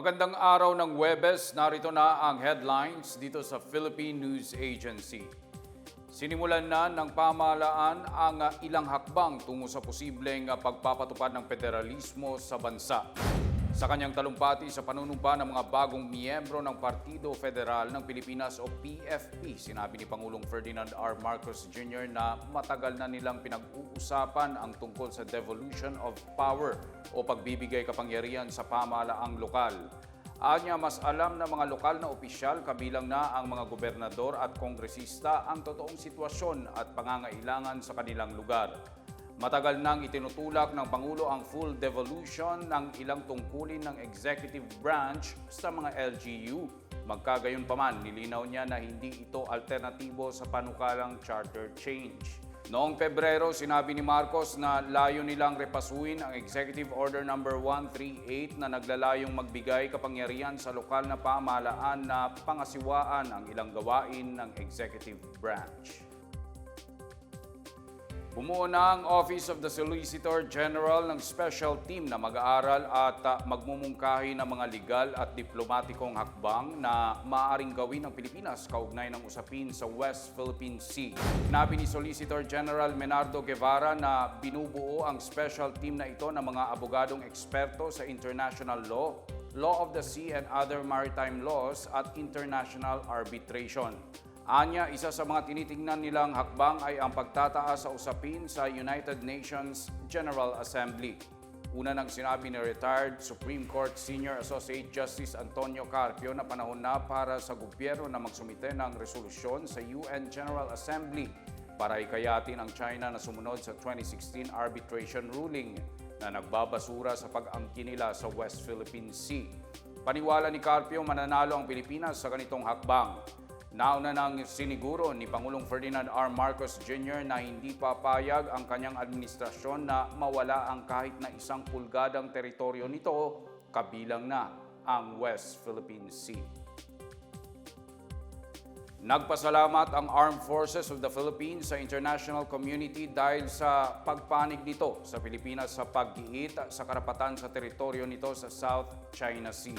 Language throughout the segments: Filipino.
Magandang araw ng Huwebes, narito na ang headlines dito sa Philippine News Agency. Sinimulan na ng pamahalaan ang ilang hakbang tungo sa posibleng pagpapatupad ng federalismo sa bansa. Sa kanyang talumpati sa panunumpa ng mga bagong miyembro ng Partido Federal ng Pilipinas o PFP, sinabi ni Pangulong Ferdinand R. Marcos Jr. na matagal na nilang pinag-uusapan ang tungkol sa devolution of power o pagbibigay kapangyarihan sa pamahalaang lokal. Anya, mas alam ng mga lokal na opisyal kabilang na ang mga gobernador at kongresista ang totoong sitwasyon at pangangailangan sa kanilang lugar. Matagal nang itinutulak ng Pangulo ang full devolution ng ilang tungkulin ng executive branch sa mga LGU. Magkagayunpaman, nilinaw niya na hindi ito alternatibo sa panukalang charter change. Noong Pebrero, sinabi ni Marcos na layo nilang repasuin ang Executive Order No. 138 na naglalayong magbigay kapangyarihan sa lokal na pamahalaan na pangasiwaan ang ilang gawain ng executive branch. Bumuo na ang Office of the Solicitor General ng special team na mag-aaral at magmumungkahi ng mga legal at diplomatikong hakbang na maaaring gawin ng Pilipinas kaugnay ng usapin sa West Philippine Sea. Sinabi ni Solicitor General Menardo Guevara na binubuo ang special team na ito ng mga abogadong eksperto sa international law, law of the sea and other maritime laws at international arbitration. Anya, isa sa mga tinitingnan nilang hakbang ay ang pagtataas sa usapin sa United Nations General Assembly. Una nang sinabi ni retired Supreme Court Senior Associate Justice Antonio Carpio na panahon na para sa gobyerno na magsumite ng resolusyon sa UN General Assembly para hikayatin ang China na sumunod sa 2016 arbitration ruling na nagbabasura sa pag-angkin nila sa West Philippine Sea. Paniwala ni Carpio, mananalo ang Pilipinas sa ganitong hakbang. Nauna nang siniguro ni Pangulong Ferdinand R. Marcos Jr. na hindi papayag ang kanyang administrasyon na mawala ang kahit na isang pulgadang teritoryo nito, kabilang na ang West Philippine Sea. Nagpasalamat ang Armed Forces of the Philippines sa international community dahil sa pagpanig nito sa Pilipinas sa paggiit sa karapatan sa teritoryo nito sa South China Sea.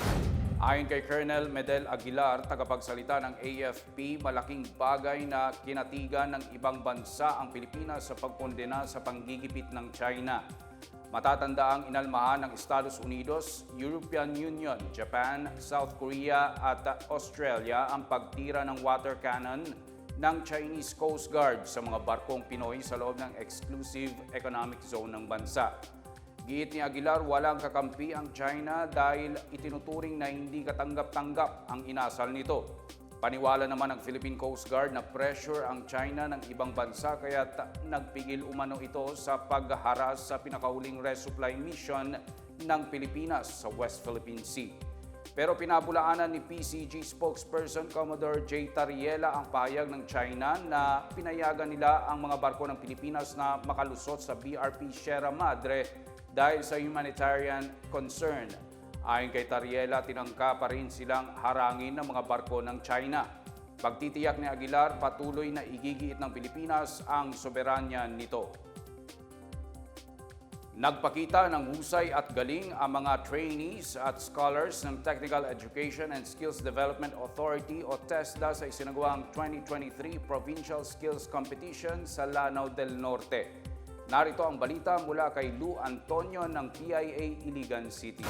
Ayon kay Colonel Medel Aguilar, tagapagsalita ng AFP, malaking bagay na kinatigan ng ibang bansa ang Pilipinas sa pagkondena sa panggigipit ng China. Matatandaang inalmahan ng Estados Unidos, European Union, Japan, South Korea at Australia ang pagtira ng water cannon ng Chinese Coast Guard sa mga barkong Pinoy sa loob ng exclusive economic zone ng bansa. Giit ni Aguilar, walang kakampi ang China dahil itinuturing na hindi katanggap-tanggap ang inasal nito. Paniwala naman ng Philippine Coast Guard na pressure ang China ng ibang bansa kaya nagpigil umano ito sa pagharas sa pinakahuling resupply mission ng Pilipinas sa West Philippine Sea. Pero pinabulaanan ni PCG spokesperson Commodore J. Tariela ang pahayag ng China na pinayagan nila ang mga barko ng Pilipinas na makalusot sa BRP Sierra Madre dahil sa humanitarian concern. Ayon kay Tariela, tinangka pa rin silang harangin ng mga barko ng China. Pagtitiyak ni Aguilar, patuloy na igigiit ng Pilipinas ang soberanya nito. Nagpakita ng husay at galing ang mga trainees at scholars ng Technical Education and Skills Development Authority o TESDA sa isinagawang 2023 Provincial Skills Competition sa Lanao del Norte. Narito ang balita mula kay Lou Antonio ng PIA Iligan City.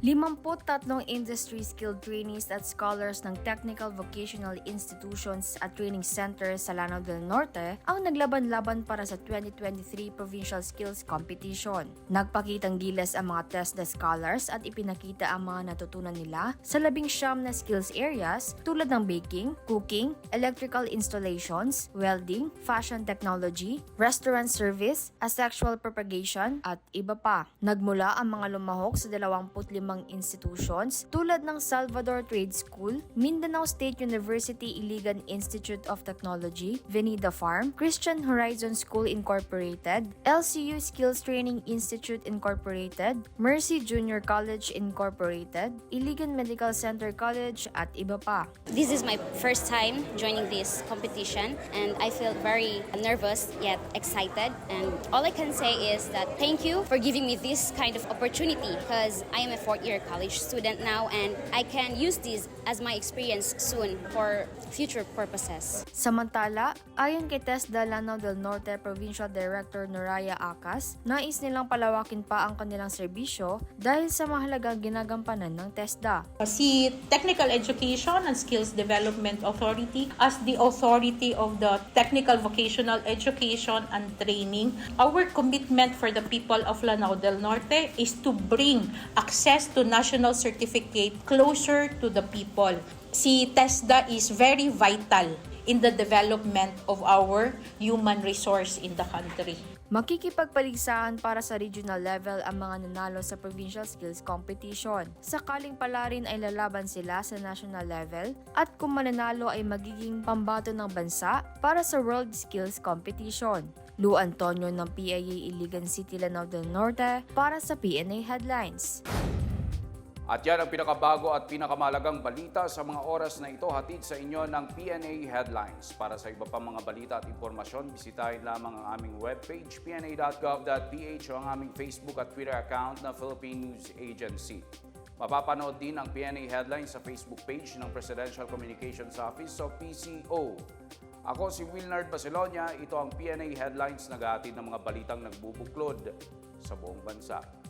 53 industry-skilled trainees at scholars ng technical vocational institutions at training centers sa Lanao del Norte ang naglaban-laban para sa 2023 Provincial Skills Competition. Nagpakitang gilas ang mga TESDA scholars at ipinakita ang mga natutunan nila sa 19 na skills areas tulad ng baking, cooking, electrical installations, welding, fashion technology, restaurant service, asexual propagation, at iba pa. Nagmula ang mga lumahok sa 25 institutions tulad ng Salvador Trade School, Mindanao State University Iligan Institute of Technology, Venida Farm, Christian Horizon School Incorporated, LCU Skills Training Institute Incorporated, Mercy Junior College Incorporated, Iligan Medical Center College at iba pa. This is my first time joining this competition and I feel very nervous yet excited, and all I can say is that thank you for giving me this kind of opportunity because I am a fourth year college student now, and I can use this as my experience soon for future purposes. Samantala, ayon kay TESDA Lanao del Norte Provincial Director Noraya Acas, nais nilang palawakin pa ang kanilang serbisyo dahil sa mahalagang ginagampanan ng TESDA. Si Technical Education and Skills Development Authority as the authority of the technical vocational education and training, our commitment for the people of Lanao del Norte is to bring access to national certificate closer to the people. Si TESDA is very vital in the development of our human resource in the country. Makikipagpaligsahan para sa regional level ang mga nanalo sa provincial skills competition. Sakaling pala rin ay lalaban sila sa national level at kung mananalo ay magiging pambato ng bansa para sa World Skills Competition. Lou Antonio ng PIA Iligan City, Lanao del Norte para sa PNA Headlines. At yan ang pinakabago at pinakamalagang balita sa mga oras na ito, hatid sa inyo ng PNA Headlines. Para sa iba pang mga balita at impormasyon, bisitahin lamang ang aming webpage, pna.gov.ph, o ang aming Facebook at Twitter account na Philippine News Agency. Mapapanood din ang PNA Headlines sa Facebook page ng Presidential Communications Office o PCO. Ako si Wilnard Basilonia, ito ang PNA Headlines, naghahatid ng mga balitang nagbubuklod sa buong bansa.